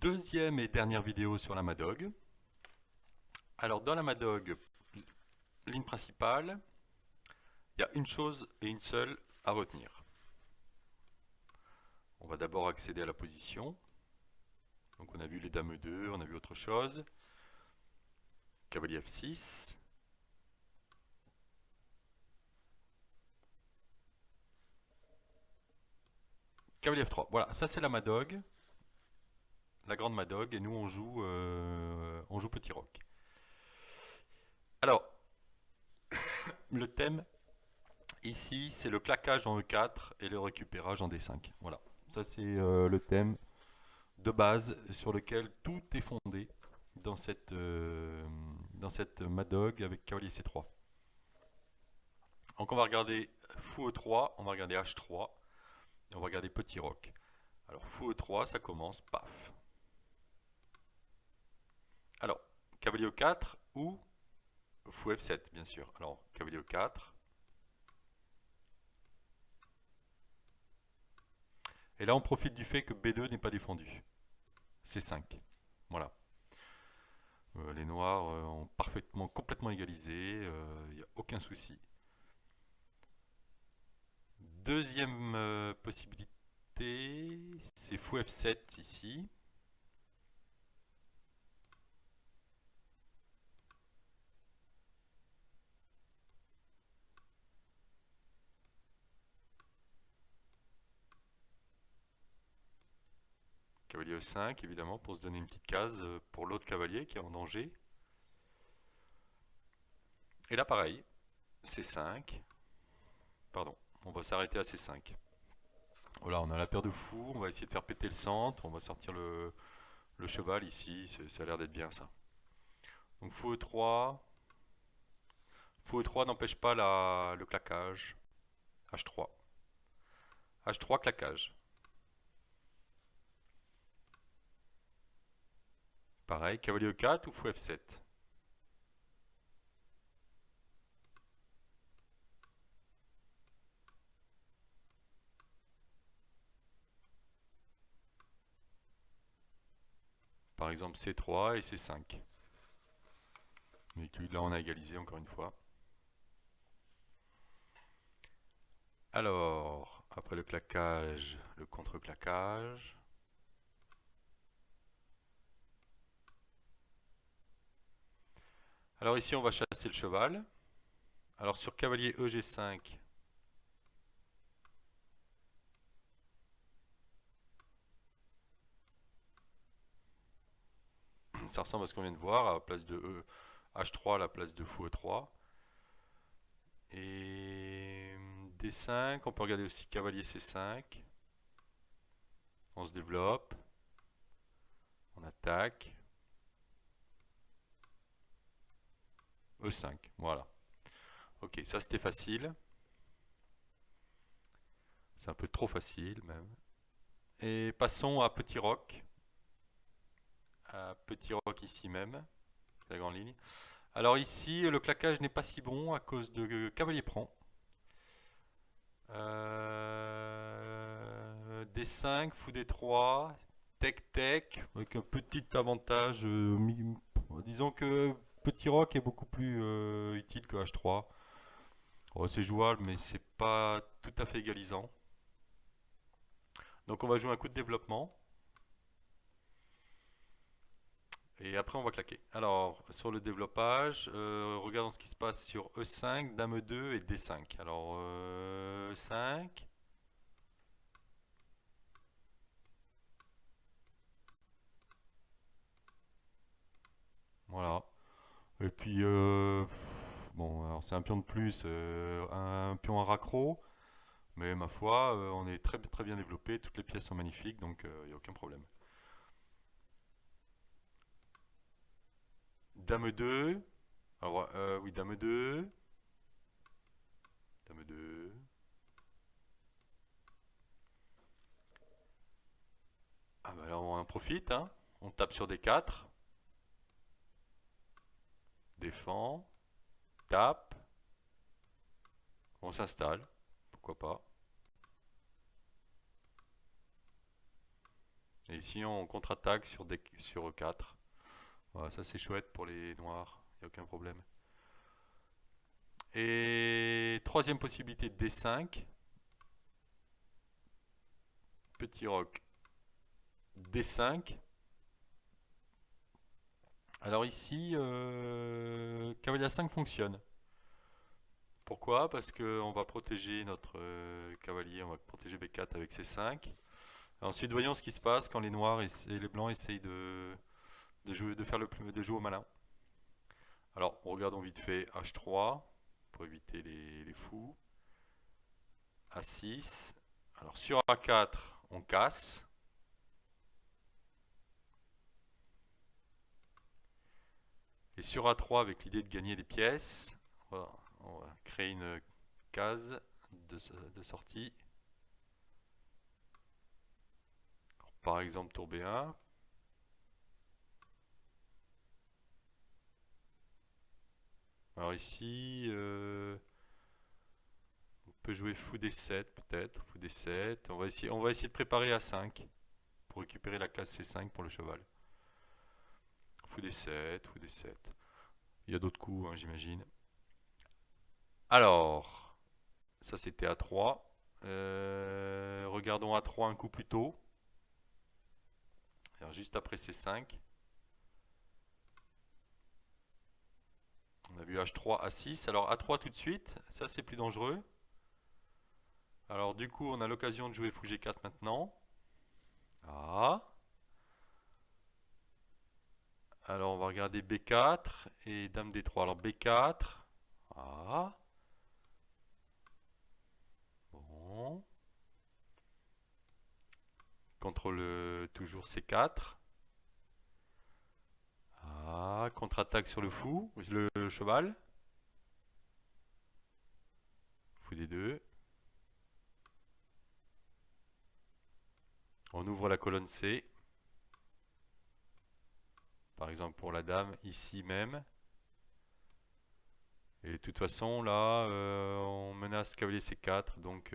Deuxième et dernière vidéo sur la Madog. Alors dans la Madog, ligne principale, il y a une chose et une seule à retenir. On va d'abord accéder à la position. Donc on a vu les dames E2, on a vu autre chose. Cavalier F6. Cavalier F3. Voilà, ça c'est la Madog. La grande Madog, et nous on joue petit roc. Alors, le thème ici c'est le claquage en E4 et le récupérage en D5. Voilà, ça c'est le thème de base sur lequel tout est fondé dans cette Madog avec cavalier C3. Donc on va regarder fou E3, on va regarder H3 et on va regarder petit roc. Alors fou E3, ça commence, paf. Alors, cavalier E4 ou fou F7, bien sûr. Alors, cavalier E4. Et là, on profite du fait que B2 n'est pas défendu. C5. Voilà. Les noirs ont complètement égalisé. Il n'y a aucun souci. Deuxième possibilité, c'est fou F7 ici. Cavalier E5, évidemment, pour se donner une petite case pour l'autre cavalier qui est en danger. Et là, pareil, C5. Pardon, on va s'arrêter à C5. Voilà, on a la paire de fous, on va essayer de faire péter le centre, on va sortir le cheval ici, ça a l'air d'être bien ça. Donc fou E3. Fou E3 n'empêche pas le claquage. H3. H3, claquage. Pareil, cavalier E4 ou fou F7. Par exemple C3 et C5. Et là on a égalisé encore une fois. Alors, après le claquage, le contre-claquage. Alors ici on va chasser le cheval. Alors sur cavalier EG5, ça ressemble à ce qu'on vient de voir, à la place de H3 à la place de fou E3. Et D5, on peut regarder aussi cavalier C5. On se développe. On attaque. E5, voilà. Ok, ça c'était facile. C'est un peu trop facile même. Et passons à petit roc. À petit roc ici même, la grande ligne. Alors ici, le claquage n'est pas si bon à cause de cavalier prend. D5, fou D3, tech tech, avec un petit avantage. Disons que petit roc est beaucoup plus utile que H3. Oh, c'est jouable, mais c'est pas tout à fait égalisant. Donc on va jouer un coup de développement. Et après on va claquer. Alors sur le développage, regardons ce qui se passe sur E5, Dame E2 et D5. Alors E5. Voilà. Et puis bon, alors c'est un pion de plus, un pion à raccro. Mais ma foi, on est très très bien développé, toutes les pièces sont magnifiques, donc il n'y a aucun problème. Dame 2. Alors, oui, Dame 2. Dame 2. Ah bah là on en profite, hein. On tape sur D4. Défend. Tape. On s'installe. Pourquoi pas. Et ici, on contre-attaque sur E4. Voilà, ça c'est chouette pour les noirs, il n'y a aucun problème. Et troisième possibilité, D5. Petit roc, D5. Alors ici, cavalier A5 fonctionne. Pourquoi? Parce qu'on va protéger notre cavalier, on va protéger B4 avec C5. Ensuite, voyons ce qui se passe quand les noirs et les blancs essayent de jouer, de jouer au malin. Alors, regardons vite fait H3 pour éviter les fous. A6. Alors, sur A4, on casse. Et sur A3, avec l'idée de gagner des pièces, on va créer une case de sortie. Par exemple, tour B1. Alors ici, on peut jouer fou D7 peut-être, fou D7. On va essayer de préparer A5 pour récupérer la case C5 pour le cheval. Fou D7, fou D7. Il y a d'autres coups, hein, j'imagine. Alors, ça c'était A3. Regardons A3 un coup plus tôt. Alors, juste après C5. On a vu H3, A6. Alors A3 tout de suite, ça c'est plus dangereux. Alors du coup, on a l'occasion de jouer fou G4 maintenant. Ah. Alors on va regarder B4 et Dame D3. Alors B4. Ah. Bon. Contrôle toujours C4. Ah. Contre-attaque sur le fou, le cheval. Fou D2. On ouvre la colonne C. Par exemple pour la dame, ici même. Et de toute façon, là, on menace cavalier C4, donc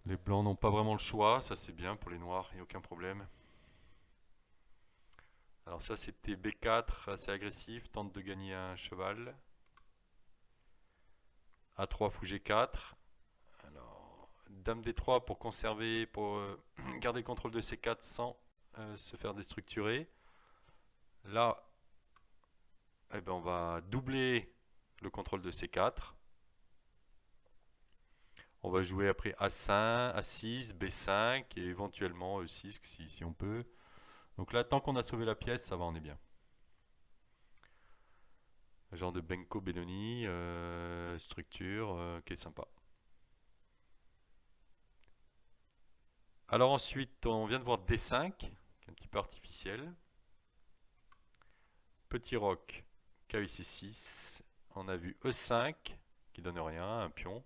les blancs n'ont pas vraiment le choix. Ça, c'est bien pour les noirs, il n'y a aucun problème. Alors ça, c'était B4, assez agressif, tente de gagner un cheval. A3, fou G4. Alors, Dame D3 pour conserver, pour garder le contrôle de C4 sans se faire déstructurer. Là, eh ben, on va doubler le contrôle de C4. On va jouer après A5, A6, B5 et éventuellement E6 si on peut. Donc là, tant qu'on a sauvé la pièce, ça va, on est bien. Un genre de Benko Belloni, structure qui est sympa. Alors ensuite, on vient de voir D5, qui est un petit peu artificiel. Petit roc, cavalier C6. On a vu E5, qui donne rien, un pion.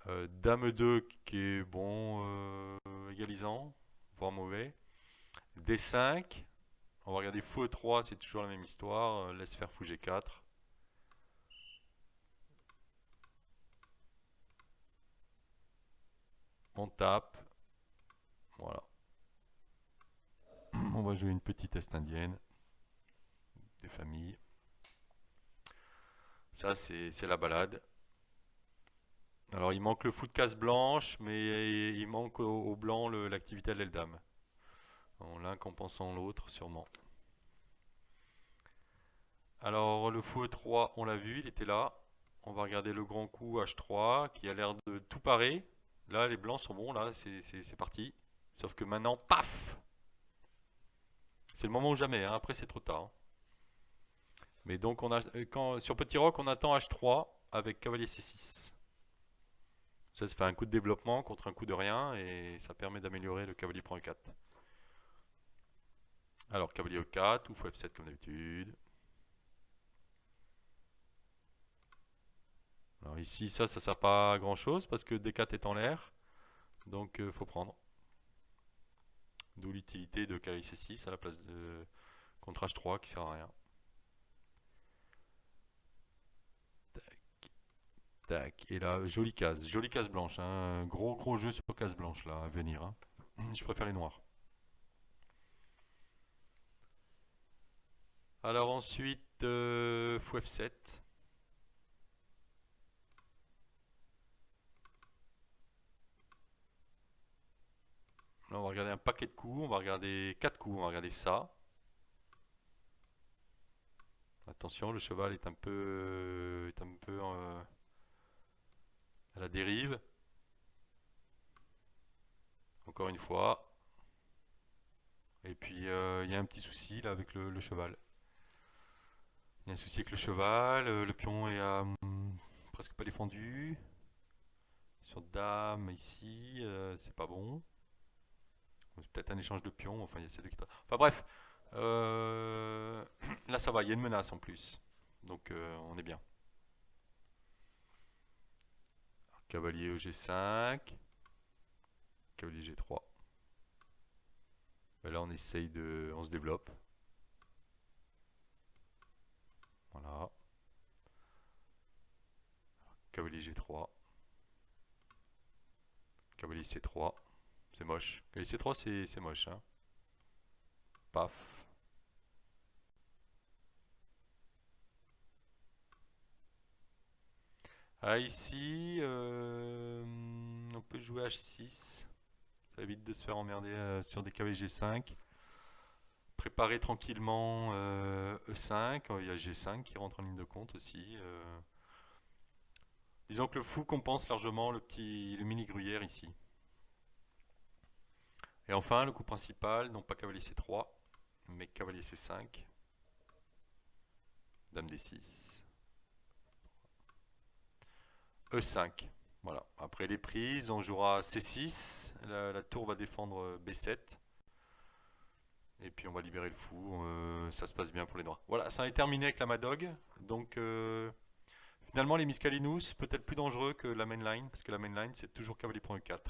Dame 2 qui est bon, égalisant, voire mauvais. D5, on va regarder fou E3, c'est toujours la même histoire, laisse faire fou G4. On tape, voilà. On va jouer une petite est indienne, des familles. Ça c'est la balade. Alors il manque le fou de case blanche, mais il manque au blanc l'activité à l'aile dame. L'un compensant l'autre, sûrement. Alors le fou E3, on l'a vu, il était là. On va regarder le grand coup H3, qui a l'air de tout parer. Là, les blancs sont bons, là, c'est parti. Sauf que maintenant, paf! C'est le moment ou jamais, hein. Après c'est trop tard, hein. Mais donc, sur Petit Roc, on attend H3 avec cavalier C6. Ça fait un coup de développement contre un coup de rien, et ça permet d'améliorer le cavalier prend E4. Alors, cavalier E4 ou fou F7 comme d'habitude. Alors ici, ça sert pas à grand chose parce que D4 est en l'air. Donc il faut prendre. D'où l'utilité de cavalier C6 à la place de contre H3 qui sert à rien. Tac, Tac. Et là, jolie case blanche. Hein. Gros jeu sur case blanche là à venir. Hein. Je préfère les noirs. Alors ensuite, fou F7. Là, on va regarder un paquet de coups. On va regarder 4 coups. On va regarder ça. Attention, le cheval est un peu à la dérive. Encore une fois. Et puis il y a un petit souci là avec le cheval. Il y a un souci avec le cheval. Le pion est presque pas défendu. Sur dame ici, c'est pas bon. Peut-être un échange de pions. Enfin, il y a ces deux qui. Enfin bref. Là ça va, il y a une menace en plus. Donc on est bien. Cavalier G5. Cavalier G3. Ben là on essaye de. On se développe. Voilà. Cavalier G3. Cavalier C3. C'est moche. Cavalier C3 c'est moche. Hein. Paf. Ah, ici, on peut jouer H6. Ça évite de se faire emmerder sur des cavaliers G5. Préparer tranquillement E5. Il y a G5 qui rentre en ligne de compte aussi. Disons que le fou compense largement le mini gruyère ici. Et enfin, le coup principal, non pas cavalier C3, mais cavalier C5. Dame D6. E5. Voilà. Après les prises, on jouera C6. La tour va défendre B7. Et puis on va libérer le fou. Ça se passe bien pour les noirs. Voilà, ça est terminé avec la Madog. Donc finalement, les Miscalinus, peut-être plus dangereux que la mainline. Parce que la mainline, c'est toujours cavalier pour E4.